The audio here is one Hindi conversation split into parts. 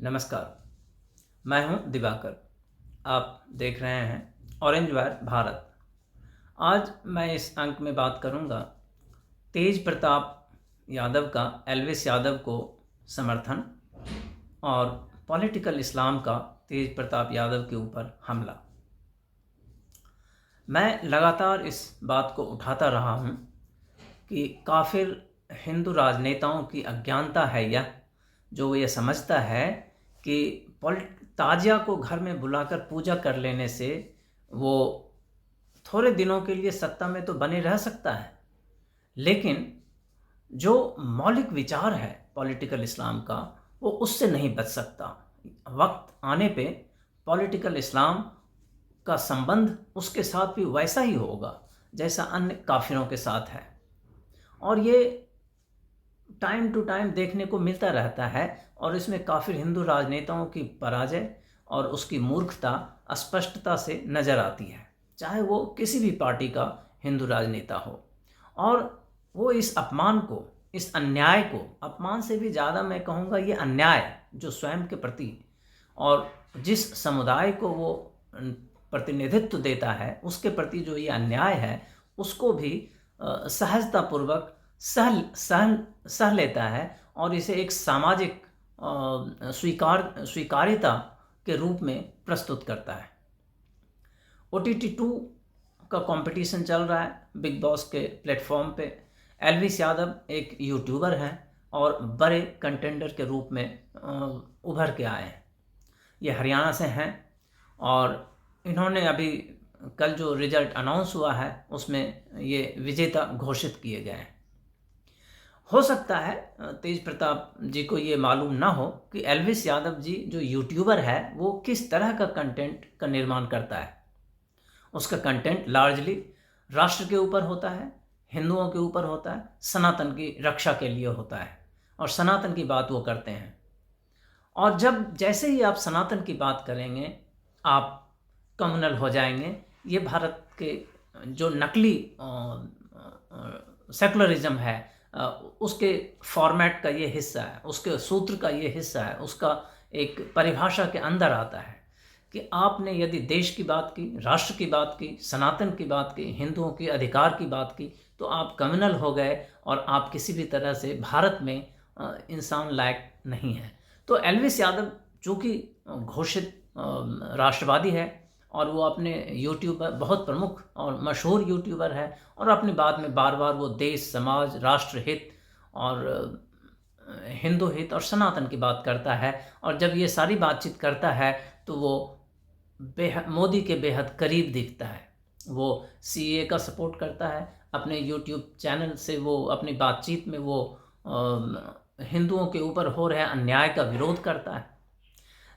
नमस्कार। मैं हूं दिवाकर। आप देख रहे हैं ऑरेंज वायर भारत। आज मैं इस अंक में बात करूंगा तेज प्रताप यादव का एल्विस यादव को समर्थन और पॉलिटिकल इस्लाम का तेज प्रताप यादव के ऊपर हमला। मैं लगातार इस बात को उठाता रहा हूं कि काफिर हिंदू राजनेताओं की अज्ञानता है यह, जो ये समझता है कि ताजिया को घर में बुलाकर पूजा कर लेने से वो थोड़े दिनों के लिए सत्ता में तो बने रह सकता है, लेकिन जो मौलिक विचार है पॉलिटिकल इस्लाम का वो उससे नहीं बच सकता। वक्त आने पे पॉलिटिकल इस्लाम का संबंध उसके साथ भी वैसा ही होगा जैसा अन्य काफिरों के साथ है, और ये टाइम टू टाइम देखने को मिलता रहता है। और इसमें काफिर हिंदू राजनेताओं की पराजय और उसकी मूर्खता स्पष्टता से नजर आती है, चाहे वो किसी भी पार्टी का हिंदू राजनेता हो। और वो इस अपमान को, इस अन्याय को, अपमान से भी ज़्यादा मैं कहूँगा ये अन्याय जो स्वयं के प्रति और जिस समुदाय को वो प्रतिनिधित्व देता है उसके प्रति जो ये अन्याय है, उसको भी सहजतापूर्वक सह लेता है और इसे एक सामाजिक स्वीकार्यता के रूप में प्रस्तुत करता है। OTT2 का कंपटीशन चल रहा है बिग बॉस के प्लेटफॉर्म पे। एल्विस यादव एक यूट्यूबर हैं और बड़े कंटेंडर के रूप में उभर के आए हैं। ये हरियाणा से हैं और इन्होंने अभी कल जो रिजल्ट अनाउंस हुआ है उसमें ये विजेता घोषित किए गए हैं। हो सकता है तेज प्रताप जी को ये मालूम ना हो कि एल्विस यादव जी जो यूट्यूबर है वो किस तरह का कंटेंट का निर्माण करता है। उसका कंटेंट लार्जली राष्ट्र के ऊपर होता है, हिंदुओं के ऊपर होता है, सनातन की रक्षा के लिए होता है और सनातन की बात वो करते हैं। और जैसे ही आप सनातन की बात करेंगे आप कम्युनल हो जाएंगे। ये भारत के जो नकली सेकुलरिज्म है उसके फॉर्मेट का ये हिस्सा है, उसके सूत्र का ये हिस्सा है, उसका एक परिभाषा के अंदर आता है कि आपने यदि देश की बात की, राष्ट्र की बात की, सनातन की बात की, हिंदुओं के अधिकार की बात की, तो आप कम्युनल हो गए और आप किसी भी तरह से भारत में इंसान लायक नहीं है। तो एल्विस यादव चूँकि घोषित राष्ट्रवादी है और वो अपने यूट्यूबर, बहुत प्रमुख और मशहूर यूट्यूबर है, और अपनी बात में बार बार वो देश, समाज, राष्ट्र हित और हिंदू हित और सनातन की बात करता है। और जब ये सारी बातचीत करता है तो वो मोदी के बेहद करीब दिखता है। वो CAA का सपोर्ट करता है, अपने यूट्यूब चैनल से वो अपनी बातचीत में वो हिंदुओं के ऊपर हो रहे अन्याय का विरोध करता है।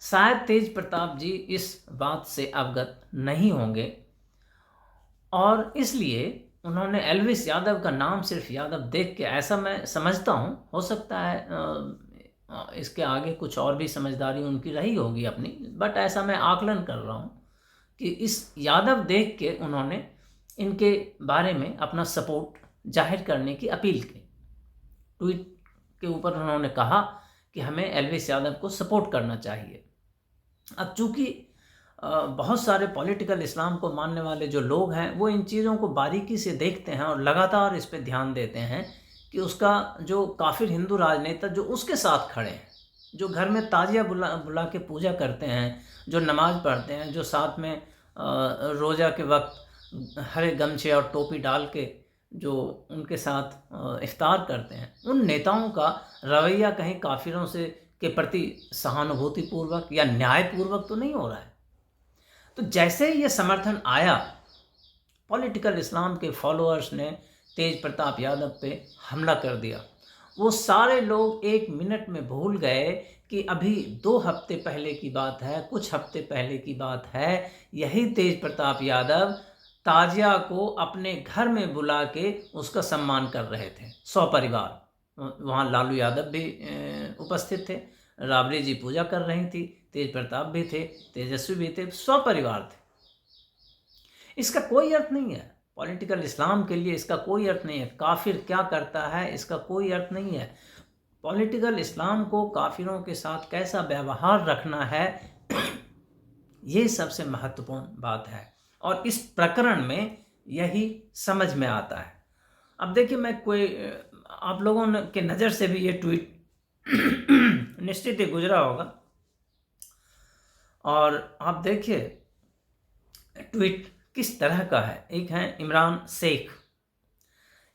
शायद तेज प्रताप जी इस बात से अवगत नहीं होंगे और इसलिए उन्होंने एल्विस यादव का नाम सिर्फ यादव देख के, ऐसा मैं समझता हूँ, हो सकता है इसके आगे कुछ और भी समझदारी उनकी रही होगी अपनी, बट ऐसा मैं आकलन कर रहा हूँ कि इस यादव देख के उन्होंने इनके बारे में अपना सपोर्ट जाहिर करने की अपील की। ट्वीट के ऊपर उन्होंने कहा कि हमें एल्विस यादव को सपोर्ट करना चाहिए। अब चूँकि बहुत सारे पॉलिटिकल इस्लाम को मानने वाले जो लोग हैं वो इन चीज़ों को बारीकी से देखते हैं और लगातार इस पे ध्यान देते हैं कि उसका जो काफिर हिंदू राजनेता जो उसके साथ खड़े हैं, जो घर में ताजिया बुला के पूजा करते हैं, जो नमाज पढ़ते हैं, जो साथ में रोज़ा के वक्त हरे गमछे और टोपी डाल के जो उनके साथ इफ्तार करते हैं, उन नेताओं का रवैया कहीं काफिरों से के प्रति सहानुभूतिपूर्वक या न्यायपूर्वक तो नहीं हो रहा है। तो जैसे ही ये समर्थन आया, पॉलिटिकल इस्लाम के फॉलोअर्स ने तेज प्रताप यादव पे हमला कर दिया। वो सारे लोग 1 मिनट में भूल गए कि अभी 2 हफ्ते पहले की बात है, कुछ हफ्ते पहले की बात है, यही तेज प्रताप यादव ताजिया को अपने घर में बुला के उसका सम्मान कर रहे थे। 100 परिवार, वहाँ लालू यादव भी उपस्थित थे, राबड़ी जी पूजा कर रही थी, तेज प्रताप भी थे, तेजस्वी भी थे, 100 परिवार थे। इसका कोई अर्थ नहीं है, पॉलिटिकल इस्लाम के लिए इसका कोई अर्थ नहीं है। काफिर क्या करता है इसका कोई अर्थ नहीं है। पॉलिटिकल इस्लाम को काफिरों के साथ कैसा व्यवहार रखना है, ये सबसे महत्वपूर्ण बात है और इस प्रकरण में यही समझ में आता है। अब देखिए, मैं कोई आप लोगों के नज़र से भी ये ट्वीट निश्चित ही गुजरा होगा और आप देखिए ट्वीट किस तरह का है। एक है इमरान शेख,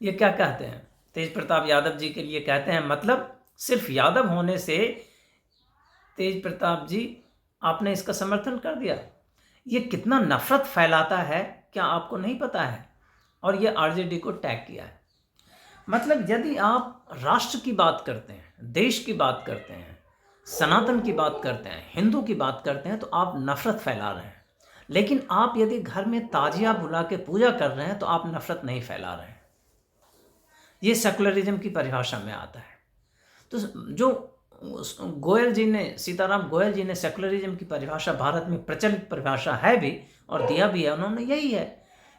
ये क्या कहते हैं, तेज प्रताप यादव जी के लिए कहते हैं, मतलब सिर्फ यादव होने से तेज प्रताप जी आपने इसका समर्थन कर दिया। ये कितना नफरत फैलाता है, क्या आपको नहीं पता है? और ये आरजेडी को टैग किया है। मतलब यदि आप राष्ट्र की बात करते हैं, देश की बात करते हैं, सनातन की बात करते हैं, हिंदू की बात करते हैं, तो आप नफरत फैला रहे हैं। लेकिन आप यदि घर में ताजिया बुला के पूजा कर रहे हैं तो आप नफरत नहीं फैला रहे हैं। ये सेकुलरिज्म की परिभाषा में आता है। तो जो गोयल जी ने, सीताराम गोयल जी ने सेकुलरिज्म की परिभाषा भारत में प्रचलित परिभाषा है भी और दिया भी है, उन्होंने यही है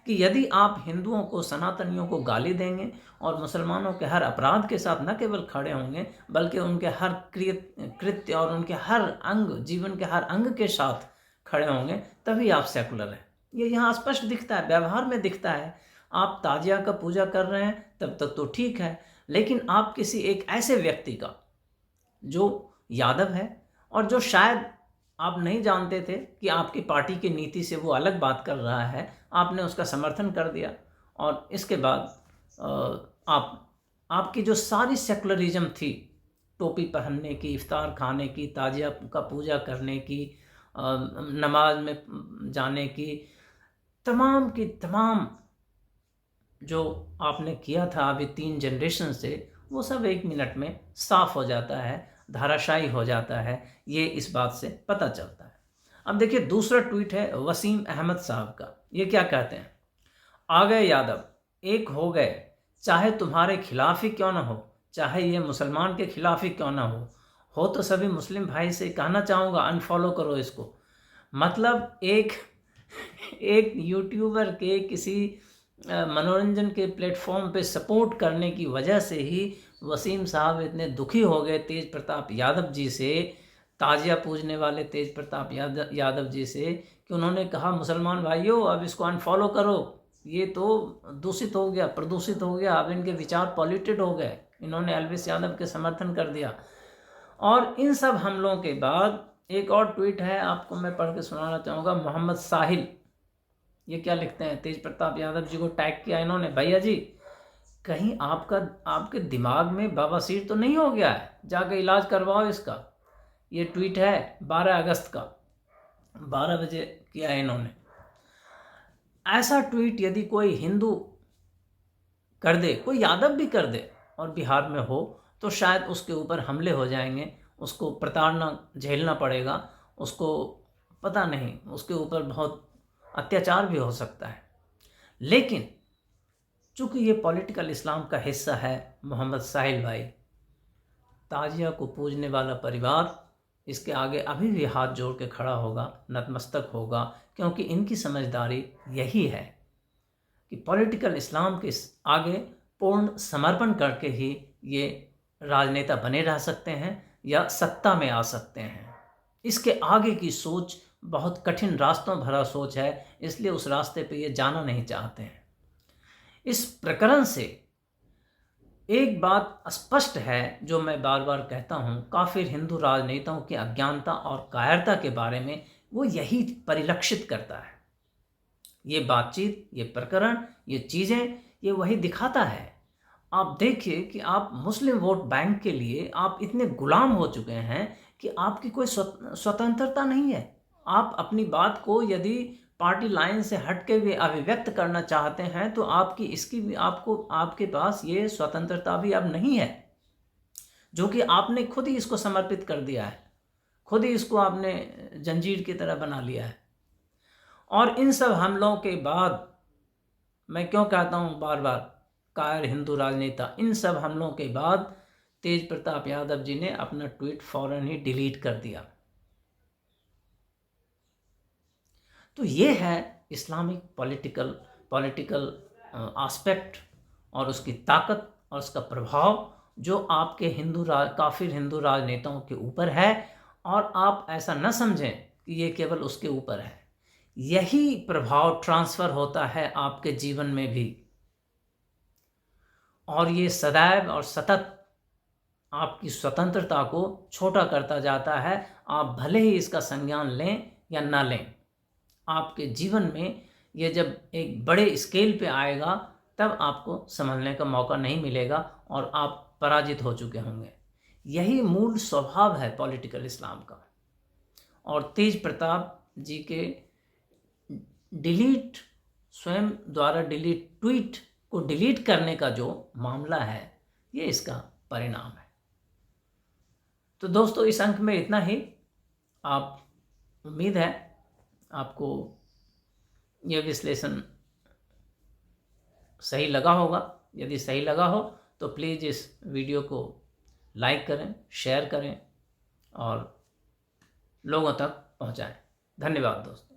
कि यदि आप हिंदुओं को, सनातनियों को गाली देंगे और मुसलमानों के हर अपराध के साथ न केवल खड़े होंगे बल्कि उनके हर कृत्य और उनके हर अंग, जीवन के हर अंग के साथ खड़े होंगे, तभी आप सेकुलर हैं। ये यहाँ स्पष्ट दिखता है, व्यवहार में दिखता है। आप ताजिया का पूजा कर रहे हैं तब तक तो ठीक है, लेकिन आप किसी एक ऐसे व्यक्ति का जो यादव है और जो शायद आप नहीं जानते थे कि आपकी पार्टी की नीति से वो अलग बात कर रहा है, आपने उसका समर्थन कर दिया और इसके बाद आपकी जो सारी सेकुलरिज्म थी, टोपी पहनने की, इफ्तार खाने की, ताजिया का पूजा करने की, नमाज में जाने की तमाम जो आपने किया था अभी 3 जनरेशन से, वो सब 1 मिनट में साफ हो जाता है, धाराशायी हो जाता है। ये इस बात से पता चलता है। अब देखिए दूसरा ट्वीट है वसीम अहमद साहब का। ये क्या कहते हैं, आ गए यादव, एक हो गए, चाहे तुम्हारे खिलाफ ही क्यों ना हो, चाहे ये मुसलमान के खिलाफ ही क्यों ना हो तो सभी मुस्लिम भाई से कहना चाहूँगा अनफॉलो करो इसको। मतलब एक यूट्यूबर के किसी मनोरंजन के प्लेटफॉर्म पे सपोर्ट करने की वजह से ही वसीम साहब इतने दुखी हो गए तेज प्रताप यादव जी से, ताजिया पूजने वाले तेज प्रताप यादव जी से, कि उन्होंने कहा मुसलमान भाइयों अब इसको अनफॉलो करो, ये तो दूषित हो गया, प्रदूषित हो गया, अब इनके विचार पॉल्यूटेड हो गए। इन्होंने एल्विस यादव के समर्थन कर दिया। और इन सब हमलों के बाद एक और ट्वीट है, आपको मैं पढ़ के सुनाना चाहूँगा। मोहम्मद साहिल, ये क्या लिखते हैं, तेज प्रताप यादव जी को टैग किया इन्होंने, भैया जी कहीं आपके दिमाग में बवासीर तो नहीं हो गया है, जाके इलाज करवाओ इसका। ये ट्वीट है 12 अगस्त का, 12 बजे किया है इन्होंने। ऐसा ट्वीट यदि कोई हिंदू कर दे, कोई यादव भी कर दे और बिहार में हो, तो शायद उसके ऊपर हमले हो जाएंगे, उसको प्रताड़ना झेलना पड़ेगा, उसको पता नहीं, उसके ऊपर बहुत अत्याचार भी हो सकता है। लेकिन चूंकि ये पॉलिटिकल इस्लाम का हिस्सा है, मोहम्मद साहिल भाई, ताजिया को पूजने वाला परिवार इसके आगे अभी भी हाथ जोड़ के खड़ा होगा, नतमस्तक होगा, क्योंकि इनकी समझदारी यही है कि पॉलिटिकल इस्लाम के आगे पूर्ण समर्पण करके ही ये राजनेता बने रह सकते हैं या सत्ता में आ सकते हैं। इसके आगे की सोच बहुत कठिन रास्तों भरा सोच है, इसलिए उस रास्ते पे ये जाना नहीं चाहते हैं। इस प्रकरण से एक बात स्पष्ट है जो मैं बार बार कहता हूँ, काफिर हिंदू राजनेताओं की अज्ञानता और कायरता के बारे में वो यही परिलक्षित करता है। ये बातचीत, ये प्रकरण, ये चीज़ें, ये वही दिखाता है। आप देखिए कि आप मुस्लिम वोट बैंक के लिए आप इतने गुलाम हो चुके हैं कि आपकी कोई स्वतंत्रता नहीं है। आप अपनी बात को यदि पार्टी लाइन से हट के भी अभिव्यक्त करना चाहते हैं तो आपकी इसकी भी आपके पास ये स्वतंत्रता भी अब नहीं है, जो कि आपने खुद ही इसको समर्पित कर दिया है, खुद ही इसको आपने जंजीर की तरह बना लिया है। और इन सब हमलों के बाद मैं क्यों कहता हूँ बार बार कायर हिंदू राजनेता, इन सब हमलों के बाद तेज प्रताप यादव जी ने अपना ट्वीट फौरन ही डिलीट कर दिया। तो ये है इस्लामिक पॉलिटिकल एस्पेक्ट और उसकी ताकत और उसका प्रभाव जो आपके काफिर हिंदू राजनेताओं के ऊपर है, और आप ऐसा न समझें कि ये केवल उसके ऊपर है। यही प्रभाव ट्रांसफर होता है आपके जीवन में भी, और ये सदैव और सतत आपकी स्वतंत्रता को छोटा करता जाता है। आप भले ही इसका संज्ञान लें या ना लें, आपके जीवन में ये जब एक बड़े स्केल पे आएगा तब आपको समझने का मौका नहीं मिलेगा और आप पराजित हो चुके होंगे। यही मूल स्वभाव है पॉलिटिकल इस्लाम का। और तेज प्रताप जी के डिलीट स्वयं द्वारा डिलीट ट्वीट को डिलीट करने का जो मामला है, ये इसका परिणाम है। तो दोस्तों, इस अंक में इतना ही। आप उम्मीद है आपको यह विश्लेषण सही लगा होगा। यदि सही लगा हो तो प्लीज़ इस वीडियो को लाइक करें, शेयर करें और लोगों तक पहुंचाएं। धन्यवाद दोस्तों।